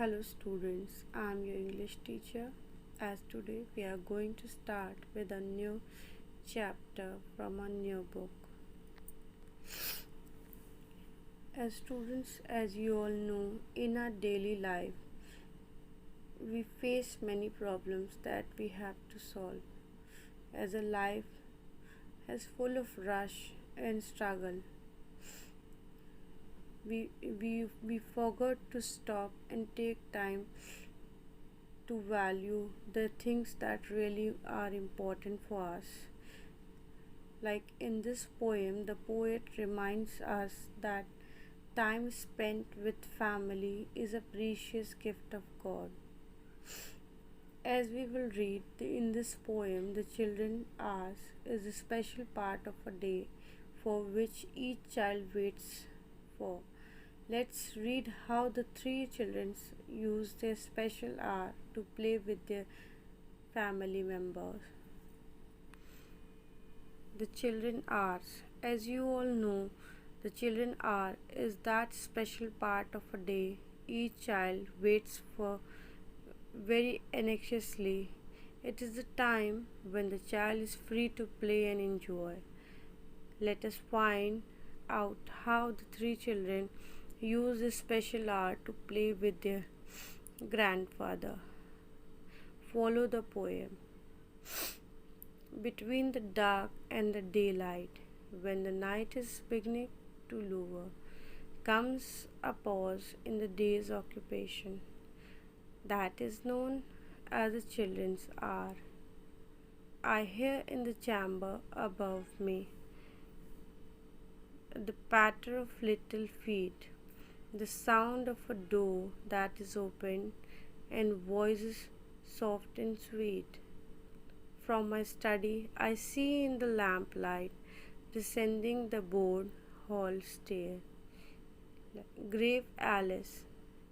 Hello students, I am your English teacher. As today we are going to start with a new chapter from a new book. As students, as you all know, in our daily life we face many problems that we have to solve. As a life is full of rush and struggle, we forgot to stop and take time to value the things that really are important for us. Like in this poem, the poet reminds us that time spent with family is a precious gift of God. As we will read in this poem, the children hours is a special part of a day for which each child waits for. Let's read how the three children use their special hour to play with their family members. The children hours. As you all know, the children hour is that special part of a day each child waits for very anxiously. It is the time when the child is free to play and enjoy. Let us find out how the three children use this special hour to play with their grandfather. Follow the poem. Between the dark and the daylight, when the night is beginning to lower, comes a pause in the day's occupation. That is known as the children's hour. I hear in the chamber above me the patter of little feet, the sound of a door that is opened, and voices soft and sweet. From my study, I see in the lamplight descending the broad hall stair, grave Alice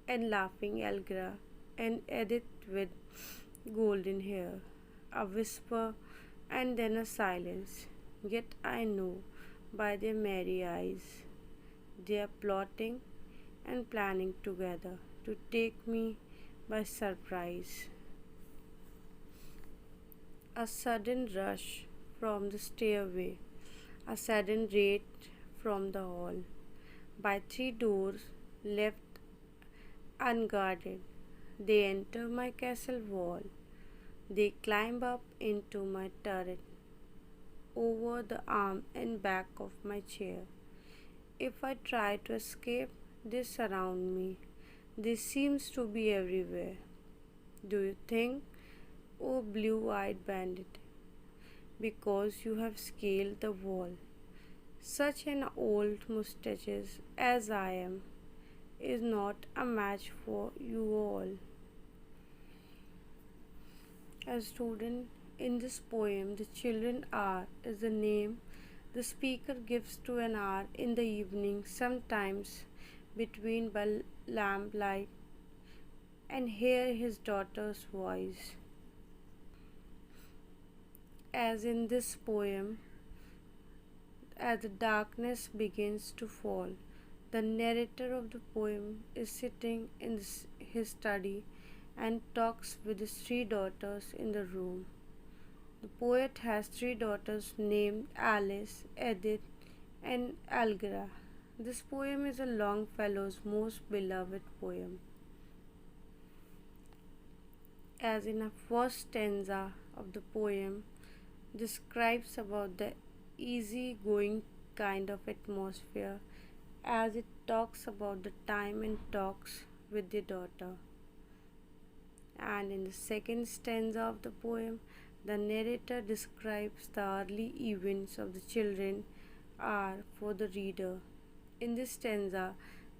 and laughing Elgra and Edith with golden hair, a whisper and then a silence. Yet I know by their merry eyes they are plotting and planning together to take me by surprise. A sudden rush from the stairway, a sudden raid from the hall, by three doors left unguarded. They enter my castle wall. They climb up into my turret, over the arm and back of my chair. If I try to escape, they surround me. They seems to be everywhere. Do you think, oh blue-eyed bandit, because you have scaled the wall, such an old mustaches as I am is not a match for you all? A student, in this poem, the children hour is the name the speaker gives to an hour in the evening, sometimes between by lamplight, and hear his daughter's voice. As in this poem, as the darkness begins to fall, the narrator of the poem is sitting in his study and talks with his three daughters in the room. The poet has three daughters named Alice, Edith, and Algra. This poem is a Longfellow's most beloved poem. As in a first stanza of the poem, describes about the easy-going kind of atmosphere as it talks about the time and talks with the daughter. And in the second stanza of the poem, the narrator describes the early events of the children are for the reader. In this stanza,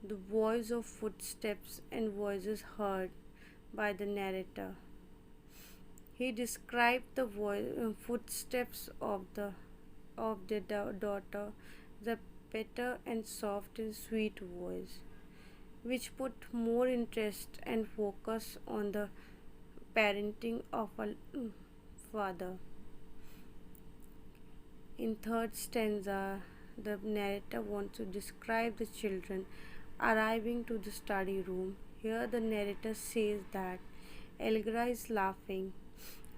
the voice of footsteps and voices heard by the narrator. He described the footsteps of the daughter, the better and soft and sweet voice, which put more interest and focus on the parenting of a father. In third stanza, the narrator wants to describe the children arriving to the study room. Here the narrator says that Elgra is laughing,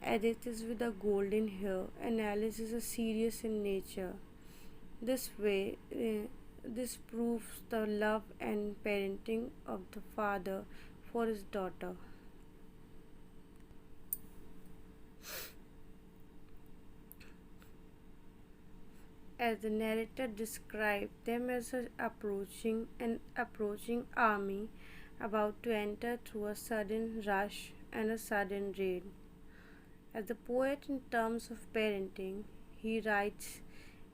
Edith is with a golden hair, and Alice is a serious in nature. This proves the love and parenting of the father for his daughter. As the narrator described them as an approaching army about to enter through a sudden rush and a sudden raid. As the poet, in terms of parenting, he writes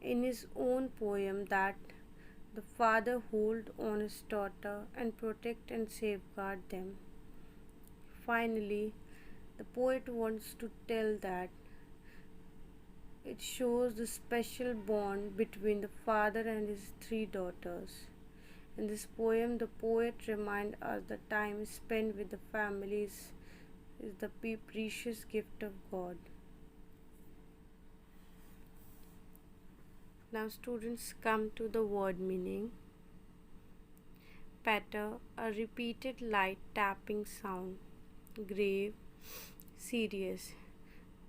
in his own poem that the father hold on his daughter and protect and safeguard them. Finally, the poet wants to tell that it shows the special bond between the father and his three daughters. In this poem, the poet reminds us the time spent with the families is the precious gift of God. Now, students, come to the word meaning. Patter, a repeated light tapping sound. Grave, serious.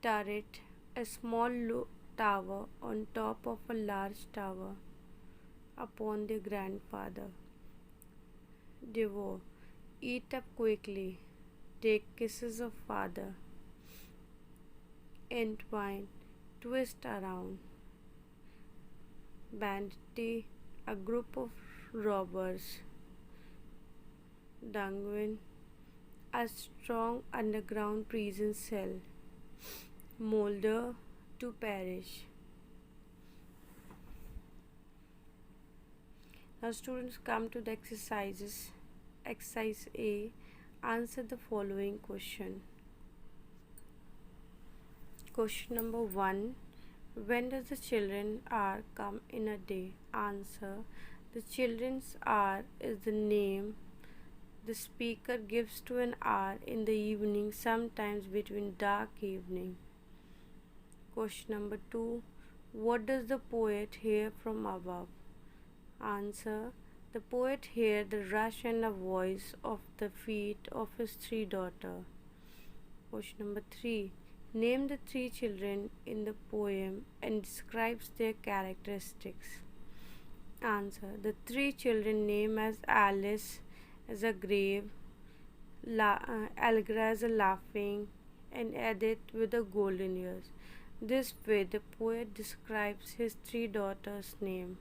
Turret, a small tower on top of a large tower upon their grandfather. Devour, eat up quickly, take kisses of father. Entwine, twist around. Bandit, a group of robbers. Dungeon, a strong underground prison cell. Molder, to perish. Now, students, come to the exercises. Exercise A. Answer the following question. Question number 1. When does the children hour come in a day? Answer. The children's hour is the name the speaker gives to an hour in the evening, sometimes between dark evening. Question number 2. What does the poet hear from above? Answer. The poet hears the rush and the voice of the feet of his three daughters. Question number 3. Name the three children in the poem and describes their characteristics. Answer. The three children name as Alice as a grave, Allegra as a laughing, and Edith with the golden ears. This way the poet describes his three daughters' name.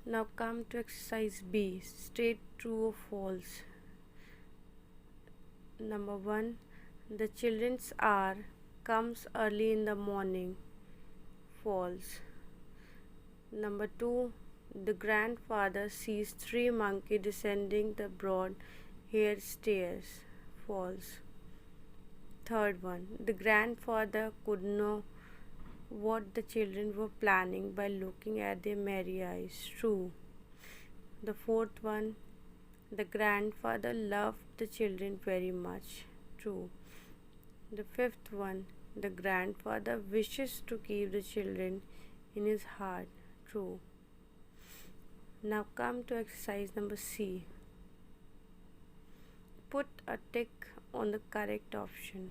Now come to exercise B. State true or false. Number 1. The children's hour comes early in the morning. False. Number 2. The grandfather sees three monkeys descending the broad haired stairs. False. Third one. The grandfather could know what the children were planning by looking at their merry eyes. True. The fourth one. The grandfather loved the children very much. True. The fifth one. The grandfather wishes to keep the children in his heart. True. Now come to exercise number C. Put a tick on the correct option.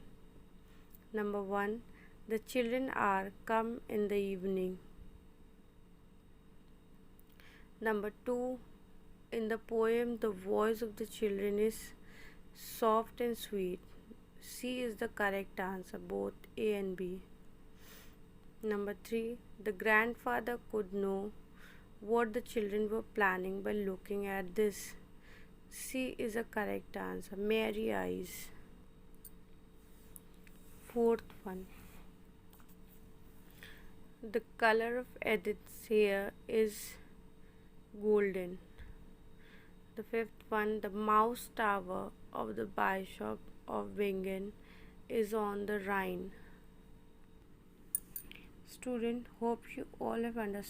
Number 1. The children are come in the evening. Number 2. In the poem, the voice of the children is soft and sweet. C is the correct answer, both A and B. Number 3. The grandfather could know what the children were planning by looking at this. C is a correct answer, merry eyes. Fourth one. The color of Edith's hair is golden. The fifth one. The mouse tower of the Bishop of Bingen is on the Rhine. Student, hope you all have understood